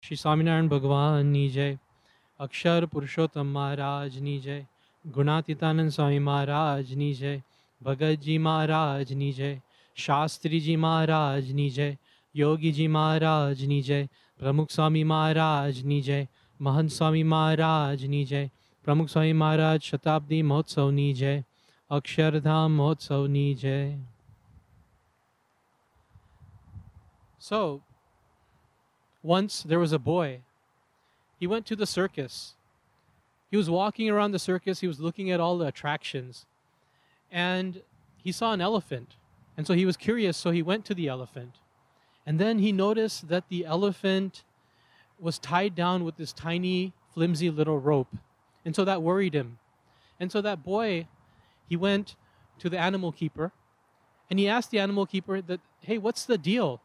श्री स्वामीनारायण भगवान नी जय। अक्षर पुरुषोत्तम महाराज नी जय। गुणातीतानंद स्वामी महाराज नी जय। भगत जी महाराज नी जय। शास्त्री जी महाराज नी जय। योगी जी महाराज नी जय। प्रमुख स्वामी महाराज नी जय। महंत स्वामी महाराज नी जय। प्रमुख स्वामी महाराज शताब्दी महोत्सव नी जय। अक्षरधाम महोत्सव नी जय। So, once there was a boy. He went to the circus. He was walking around the circus. He was looking at all the attractions. And he saw an elephant. And so he was curious, so he went to the elephant. And then he noticed that the elephant was tied down with this tiny, flimsy little rope. And so that worried him. And so that boy, he went to the animal keeper. And he asked the animal keeper that, hey, what's the deal?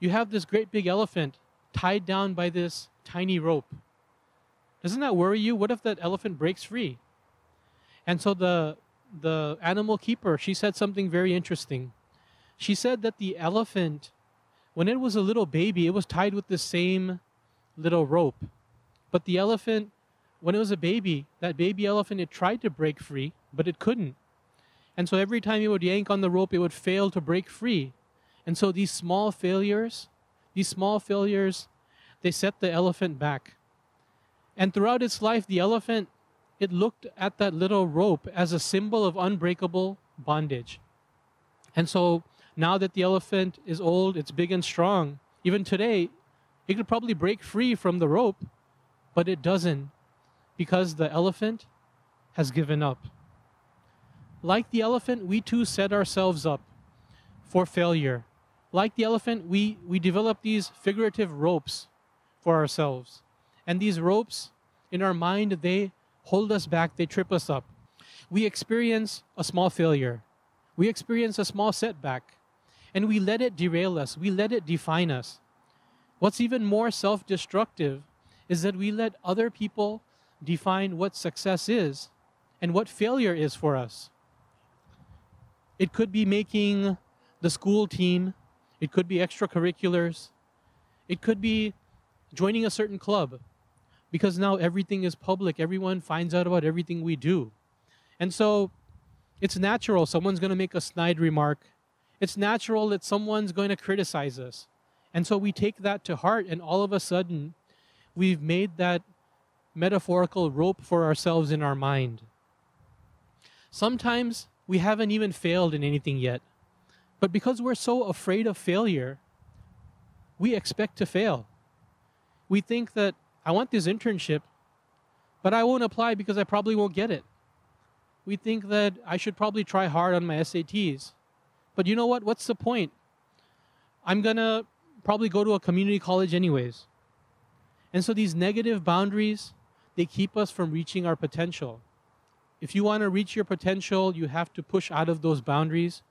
You have this great big elephant tied down by this tiny rope. Doesn't that worry you? What if that elephant breaks free? And so the animal keeper, she said something very interesting. She said that the elephant, when it was a little baby, it was tied with the same little rope. But the elephant, when it was a baby, that baby elephant, it tried to break free, but it couldn't. And so every time it would yank on the rope, it would fail to break free. And so these small failures, they set the elephant back. And throughout its life, the elephant, it looked at that little rope as a symbol of unbreakable bondage. And so now that the elephant is old, it's big and strong, even today, it could probably break free from the rope, but it doesn't because the elephant has given up. Like the elephant, we too set ourselves up for failure. Like the elephant, we develop these figurative ropes for ourselves. And these ropes, in our mind, they hold us back, they trip us up. We experience a small failure. We experience a small setback. And we let it derail us. We let it define us. What's even more self-destructive is that we let other people define what success is and what failure is for us. It could be making the school team. It could be extracurriculars. It could be joining a certain club, because now everything is public. Everyone finds out about everything we do. And so it's natural someone's going to make a snide remark. It's natural that someone's going to criticize us. And so we take that to heart, and all of a sudden, we've made that metaphorical rope for ourselves in our mind. Sometimes we haven't even failed in anything yet. But because we're so afraid of failure, we expect to fail. We think that I want this internship, but I won't apply because I probably won't get it. We think that I should probably try hard on my SATs. But you know what? What's the point? I'm going to probably go to a community college anyways. And so these negative boundaries, they keep us from reaching our potential. If you want to reach your potential, you have to push out of those boundaries.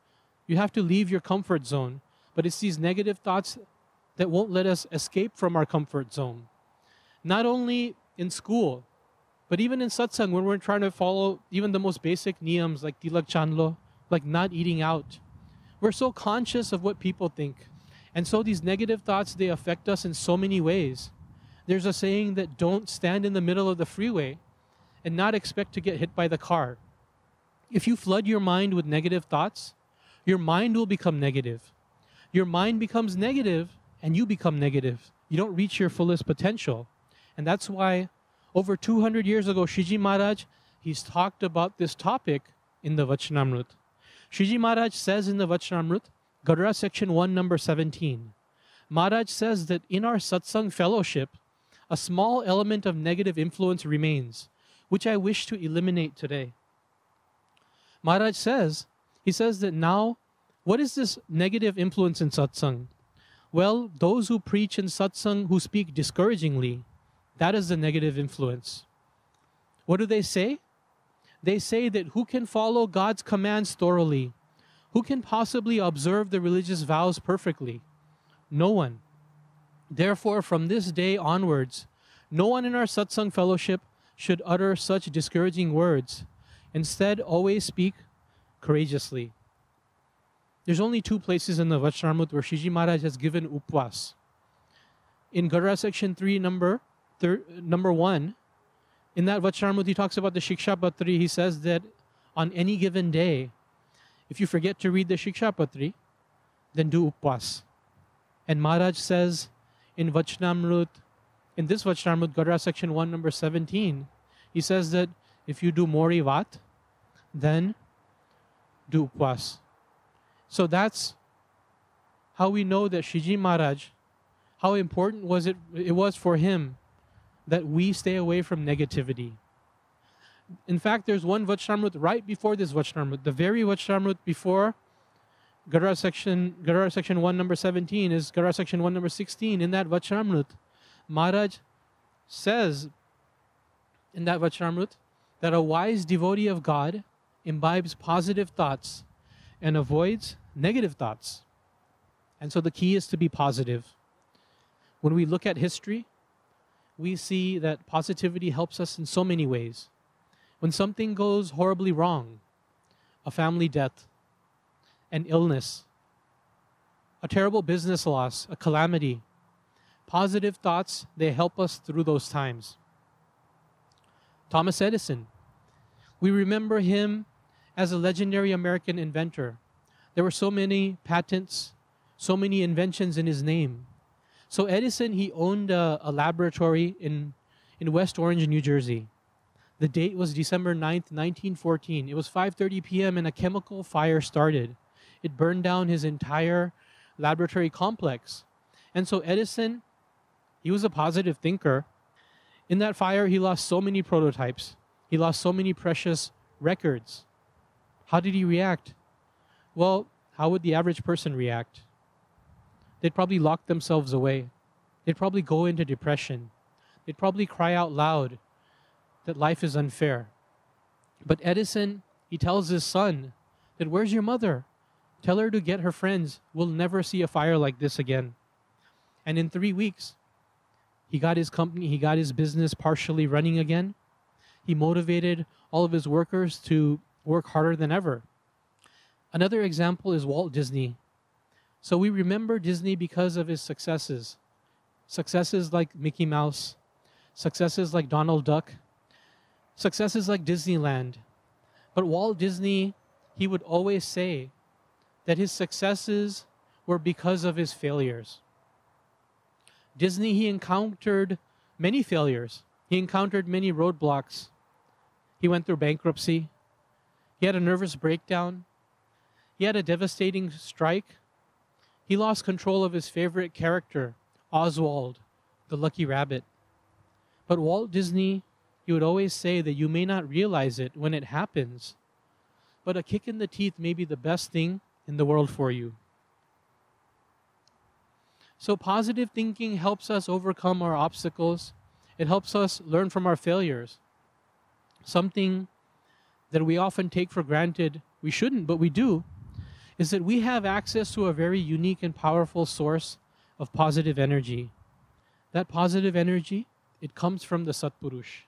You have to leave your comfort zone. But it's these negative thoughts that won't let us escape from our comfort zone. Not only in school, but even in satsang, when we're trying to follow even the most basic niyams like tilak chanlo, like not eating out. We're so conscious of what people think. And so these negative thoughts, they affect us in so many ways. There's a saying that don't stand in the middle of the freeway and not expect to get hit by the car. If you flood your mind with negative thoughts, your mind will become negative. Your mind becomes negative and you become negative. You don't reach your fullest potential. And that's why over 200 years ago, Shiji Maharaj, he's talked about this topic in the Vachanamrut. Shiji Maharaj says in the Vachanamrut, Gadara section 1, number 17, Maharaj says that in our satsang fellowship, a small element of negative influence remains, which I wish to eliminate today. Maharaj says, he says that now, what is this negative influence in satsang? Well, those who preach in satsang, who speak discouragingly, that is the negative influence. What do they say? They say that who can follow God's commands thoroughly? Who can possibly observe the religious vows perfectly? No one. Therefore, from this day onwards, no one in our satsang fellowship should utter such discouraging words. Instead, always speak courageously. There's only two places in the Vachanamrut where Shiji Maharaj has given upwas. in Gara section 3, number 1, in that Vachanamrut, he talks about the Shiksha Patri. He says that on any given day, if you forget to read the Shiksha Patri, then do Upwas. And Maharaj says in Vachanamrut, in this Vachanamrut, Gara section 1, number 17, he says that if you do Mori Vat, then do Upwas. So that's how we know that Shiji Maharaj, how important it was for him that we stay away from negativity. In fact, there's one Vachanamrut right before this Vachanamrut. The very Vachanamrut before Gara section 1, number 17 is Gara section 1, number 16. In that Vachanamrut, Maharaj says in that Vachanamrut that a wise devotee of God imbibes positive thoughts and avoids negative thoughts. And so the key is to be positive. When we look at history, we see that positivity helps us in so many ways. When something goes horribly wrong, a family death, an illness, a terrible business loss, a calamity, positive thoughts, they help us through those times. Thomas Edison, we remember him as a legendary American inventor. There were so many patents, so many inventions in his name. So Edison, he owned a laboratory in West Orange, New Jersey. The date was December 9th, 1914. It was 5:30 p.m. and a chemical fire started. It burned down his entire laboratory complex. And so Edison, he was a positive thinker. In that fire, he lost so many prototypes. He lost so many precious records. How did he react? Well, how would the average person react? They'd probably lock themselves away. They'd probably go into depression. They'd probably cry out loud that life is unfair. But Edison, he tells his son that, where's your mother? Tell her to get her friends. We'll never see a fire like this again. And in 3 weeks, he got his company, he got his business partially running again. He motivated all of his workers to work harder than ever. Another example is Walt Disney. So we remember Disney because of his successes. Successes like Mickey Mouse, successes like Donald Duck, successes like Disneyland. But Walt Disney, he would always say that his successes were because of his failures. Disney, he encountered many failures. He encountered many roadblocks. He went through bankruptcy. He had a nervous breakdown. He had a devastating strike. He lost control of his favorite character, Oswald, the lucky rabbit. But Walt Disney, he would always say that you may not realize it when it happens, but a kick in the teeth may be the best thing in the world for you. So positive thinking helps us overcome our obstacles. It helps us learn from our failures. Something that we often take for granted, we shouldn't, but we do, is that we have access to a very unique and powerful source of positive energy. That positive energy, it comes from the Satpurush.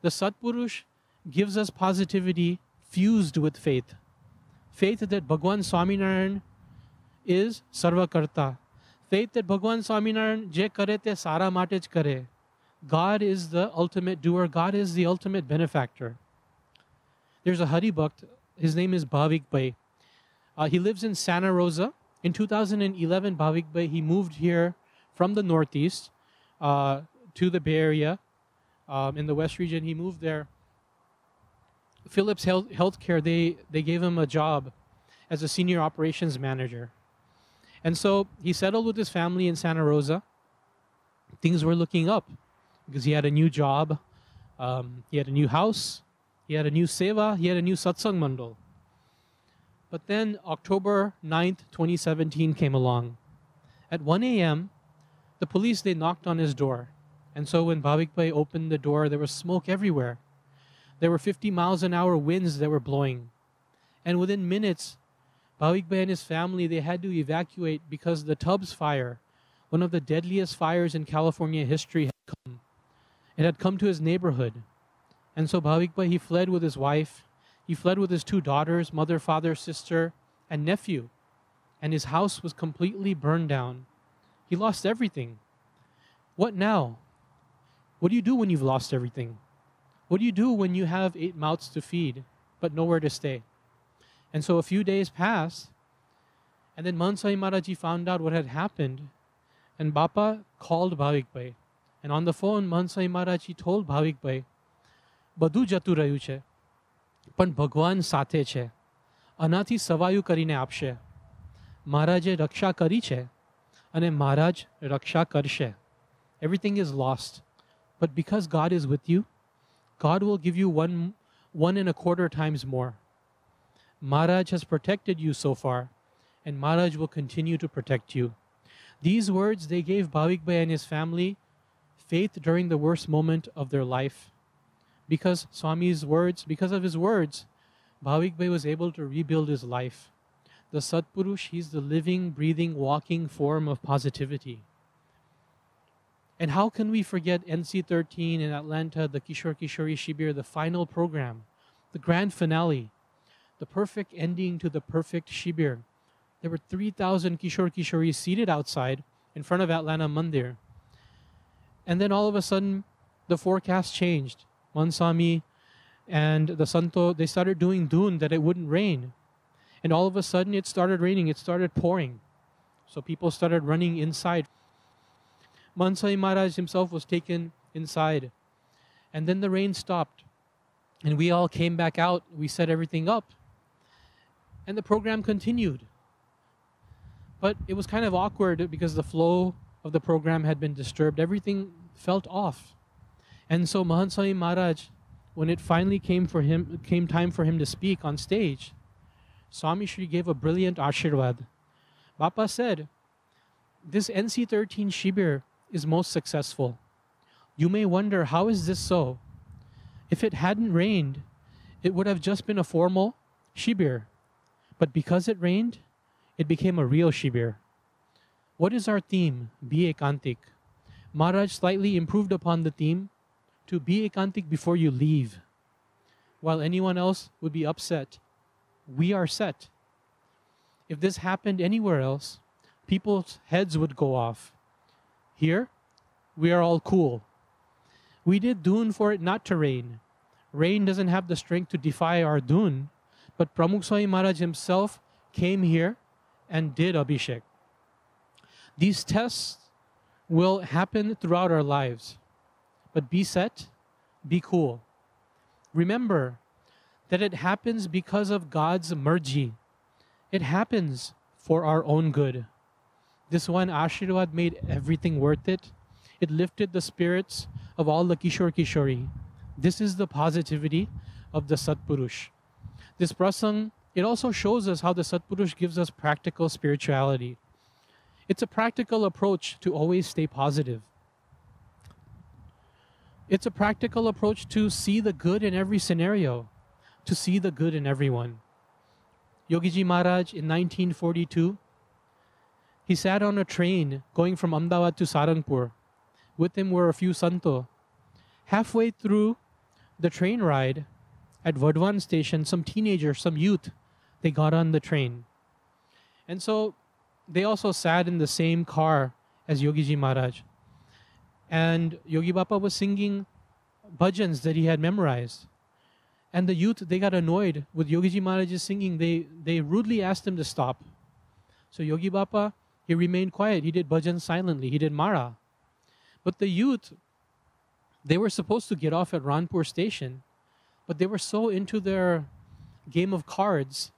The Satpurush gives us positivity fused with faith. Faith that Bhagwan Swaminarayan is Sarvakarta. Faith that Bhagwan Swaminarayan je kare te sara matej kare. God is the ultimate doer. God is the ultimate benefactor. There's a Hari Bhakt. His name is Bhavik Bhai. He lives in Santa Rosa. In 2011, Bhavik Bhai, he moved here from the Northeast to the Bay Area in the West region. He moved there. Philips Healthcare, they gave him a job as a senior operations manager. And so he settled with his family in Santa Rosa. Things were looking up because he had a new job. He had a new house. He had a new seva. He had a new Satsang Mandal. But then October 9th, 2017 came along. At 1 a.m., the police, they knocked on his door. And so when Bhavik Bhai opened the door, there was smoke everywhere. There were 50 miles an hour winds that were blowing. And within minutes, Bhavik Bhai and his family, they had to evacuate because the Tubbs fire, one of the deadliest fires in California history, had come. It had come to his neighborhood. And so Bhavik Bhai, he fled with his wife. He fled with his 2 daughters, mother, father, sister, and nephew. And his house was completely burned down. He lost everything. What now? What do you do when you've lost everything? What do you do when you have 8 mouths to feed, but nowhere to stay? And so a few days passed, and then Mahant Swami Maharaj ji found out what had happened, and Bapa called Bhavik Bhai. And on the phone, Mahant Swami Maharaj ji told Bhavik Bhai, બધું જતું રહ્યું છે, પણ ભગવાન સાથે છે. આનાથી સવાયું કરીને આપશે. મહારાજે રક્ષા કરી છે, અને મહારાજ રક્ષા કરશે. Everything is lost. But because God is with you, God will give you one and a quarter times more. Maharaj has protected you so far, and Maharaj will continue to protect you. These words, they gave Bhavik Bhai and his family faith during the worst moment of their life. Because of his words, Bhavik Bhai was able to rebuild his life. The Satpurush, he's the living, breathing, walking form of positivity. And how can we forget NC13 in Atlanta, the Kishore-Kishori Shibir, the final program, the grand finale, the perfect ending to the perfect Shibir. There were 3,000 Kishore-Kishoris seated outside in front of Atlanta Mandir. And then all of a sudden, the forecast changed. Mansami and the Santo, they started doing dun that it wouldn't rain. And all of a sudden, it started raining. It started pouring. So people started running inside. Mahant Swami Maharaj himself was taken inside. And then the rain stopped. And we all came back out. We set everything up. And the program continued. But it was kind of awkward because the flow of the program had been disturbed. Everything felt off. And so Mahant Swami Maharaj, when it finally came time for him to speak on stage, Swami Shri gave a brilliant Ashirwad. Bapa said, this NC13 Shibir is most successful. You may wonder, how is this so? If it hadn't rained, it would have just been a formal Shibir. But because it rained, it became a real Shibir. What is our theme? Be Ekantik. Maharaj slightly improved upon the theme to be Ekantik before you leave. While anyone else would be upset, we are set. If this happened anywhere else, people's heads would go off. Here, we are all cool. We did dun for it not to rain. Rain doesn't have the strength to defy our dun, but Pramukh Swami Maharaj himself came here and did Abhishek. These tests will happen throughout our lives. But be set, be cool. Remember that it happens because of God's merji. It happens for our own good. This one Ashirwad made everything worth it. It lifted the spirits of all the Kishore-Kishori. This is the positivity of the Satpurush. This prasang, it also shows us how the Satpurush gives us practical spirituality. It's a practical approach to always stay positive. It's a practical approach to see the good in every scenario, to see the good in everyone. Yogiji Maharaj in 1942, he sat on a train going from Ahmedabad to Sarangpur. With him were a few santo. Halfway through the train ride at Vadwan station, some teenagers, some youth, they got on the train. And so they also sat in the same car as Yogiji Maharaj. And Yogi Bapa was singing bhajans that he had memorized. And the youth, they got annoyed with Yogiji Maharaj's singing. They rudely asked him to stop. So Yogi Bapa, he remained quiet. He did bhajans silently. He did Mara. But the youth, they were supposed to get off at Ranpur station, but they were so into their game of cards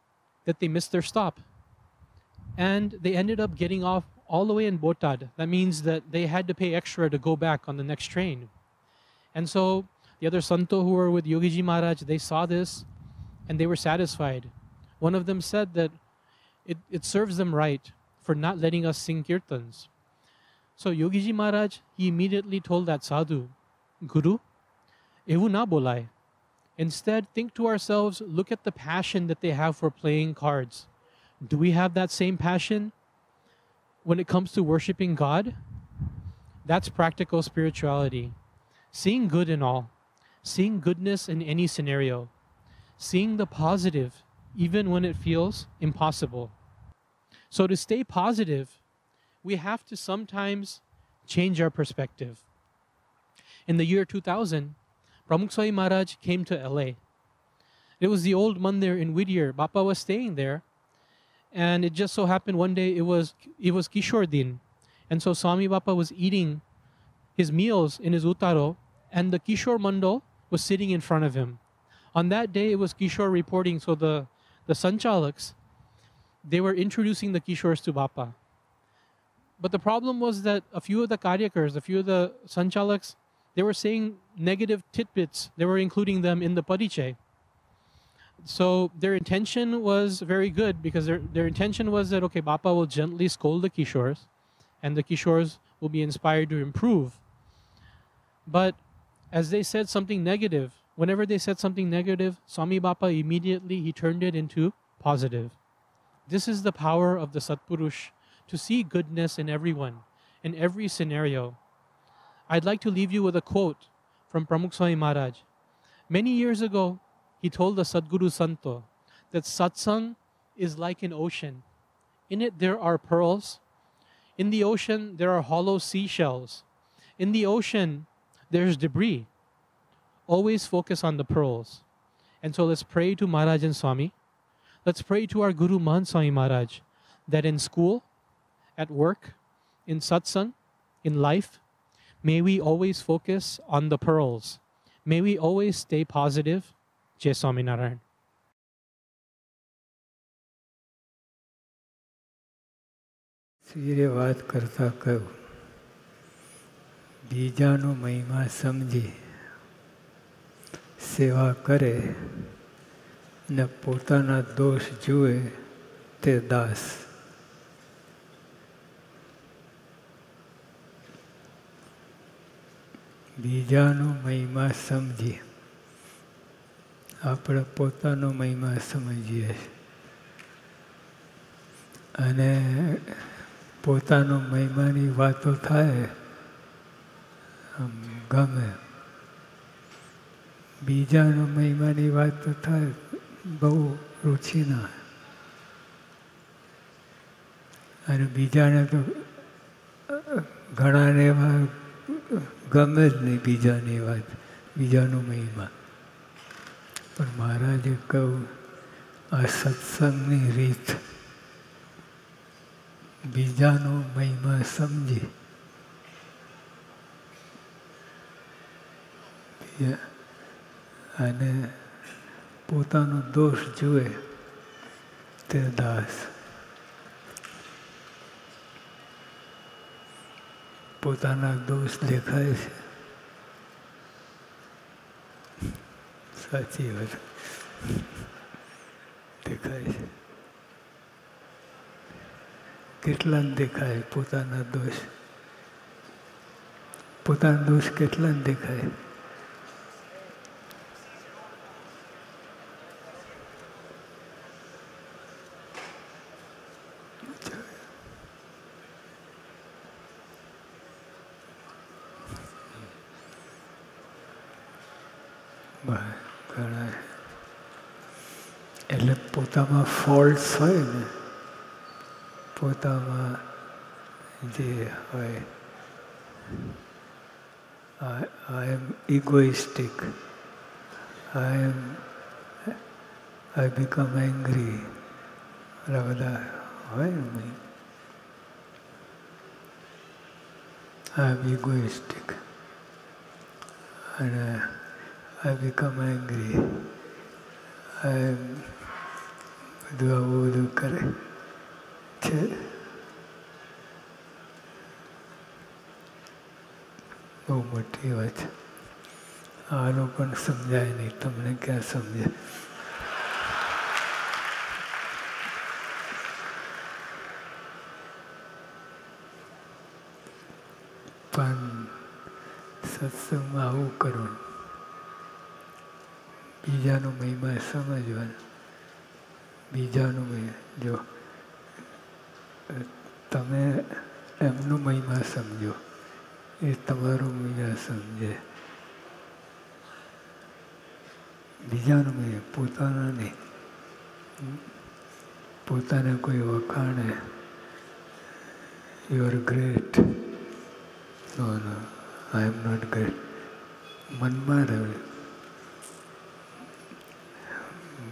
that they missed their stop. And they ended up getting off all the way in Botad. That means that they had to pay extra to go back on the next train. And so the other santo who were with Yogiji Maharaj, they saw this and they were satisfied. One of them said that it serves them right for not letting us sing kirtans. So Yogiji Maharaj, he immediately told that sadhu, Guru, evu na bolai. Instead, think to ourselves, look at the passion that they have for playing cards. Do we have that same passion when it comes to worshiping God? That's practical spirituality. Seeing good in all. Seeing goodness in any scenario. Seeing the positive even when it feels impossible. So to stay positive, we have to sometimes change our perspective. In the year 2000, Pramukh Swami Maharaj came to LA. It was the old mandir in Whittier. Bappa was staying there. And it just so happened one day it was Kishore Din. And so Swami Bappa was eating his meals in his utaro, and the Kishore Mandal was sitting in front of him. On that day, it was Kishore reporting. So the Sanchalaks, they were introducing the Kishores to Bappa. But the problem was that a few of the Karyakars, a few of the Sanchalaks, they were saying negative tidbits. They were including them in the Pariche. So their intention was very good, because their intention was that, okay, Bappa will gently scold the Kishores, and the Kishores will be inspired to improve. But as they said something negative, whenever they said something negative, Swami Bappa immediately, he turned it into positive. This is the power of the Satpurush, to see goodness in everyone, in every scenario. I'd like to leave you with a quote from Pramukh Swami Maharaj. Many years ago, he told the Sadguru Santo that Satsang is like an ocean. In it there are pearls. In the ocean there are hollow seashells. In the ocean there's debris. Always focus on the pearls. And so let's pray to Maharaj and Swami. Let's pray to our Guru Mahant Swami Maharaj that in school, at work, in satsang, in life, may we always focus on the pearls. May we always stay positive. Jai Swami Narayan. શ્રીએ વાત કરતા કહ્યું, બીજાનો મહિમા સમજી સેવા કરે ને પોતાના દોષ જુએ તે દાસ. બીજાનો મહિમા સમજી, આપણે પોતાનો મહિમા સમજીએ અને પોતાનો મહિમાની વાતો થાય ગમે, બીજાનો મહિમાની વાતો થાય બહુ રુચિ ના. અને બીજાને તો ઘણાને એવા ગમે જ નહીં બીજાની વાત, બીજાનો મહિમા. પણ મહારાજે કહ્યું, આ સત્સંગની રીત, બીજાનો મહિમા સમજી અને પોતાનો દોષ જુએ તે દાસ. પોતાના દોષ દેખાય છે, સાચી વાત દેખાય છે. કેટલાને દેખાય પોતાના દોષ? પોતાના દોષ કેટલાને દેખાય? ઘણા એટલે પોતામાં ફોલ્ટ્સ હોય ને, પોતામાં જે હોય, I am egoistic, I become angry, બધા હોય ને, I am egoistic and I become angry, I am બધું આવું બધું કરે છે. બહુ મોટી વાત છે. આ લોકોને સમજાય નહીં, તમને ક્યાં સમજે? પણ સત્સંગમાં આવું કરવાનું, બીજાનો મહિમા સમજવાનો. બીજાનો મહિમા, જો તમે એમનો મહિમા સમજો, એ તમારો મહિમા સમજે. બીજાનો મહિમા, પોતાના નહીં. પોતાને કોઈ વખાણે, you are great, No, no, I am not great. મનમાં રહે,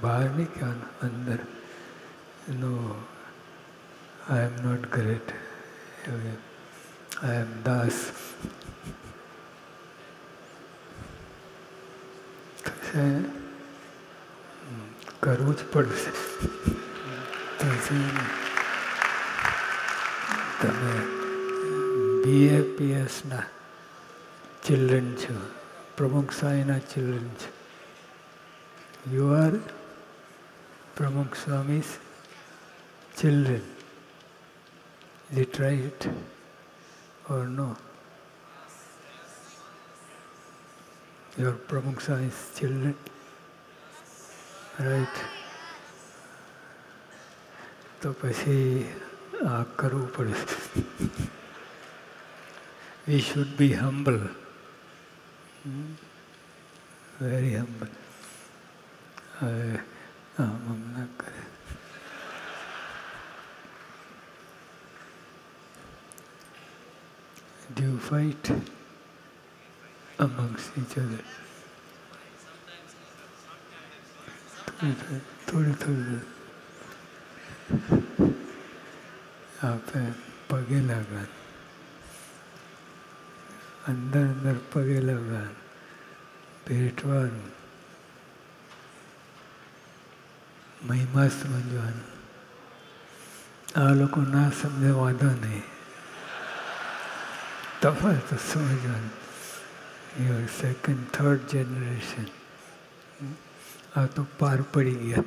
બહાર નહીં કહેવાનું, અંદર. No, I am not great. I am Das. કરવું જ પડશે. તમે BAPSના ચિલ્ડ્રન છો, પ્રમુખ સ્વામીના ચિલ્ડ્રન છો. You are Pramukh Swami's children. Is it right or no? You are Pramukh Swami's children, right? તો પછી આ કરવું પડશે. We should be humble. Very humble. આમ ના કરે. Do you fight amongst each other? થોડી આપણે પગે લાગવાનું, અંદર અંદર પગે લાગવાનું, ભેટવાનું, મહિમા સમજવાનું. આ લોકો ના સમજે વાંધો નહીં, તફાવત સમજવાનું. યોર સેકન્ડ થર્ડ જનરેશન આ તો પાર પડી ગયા.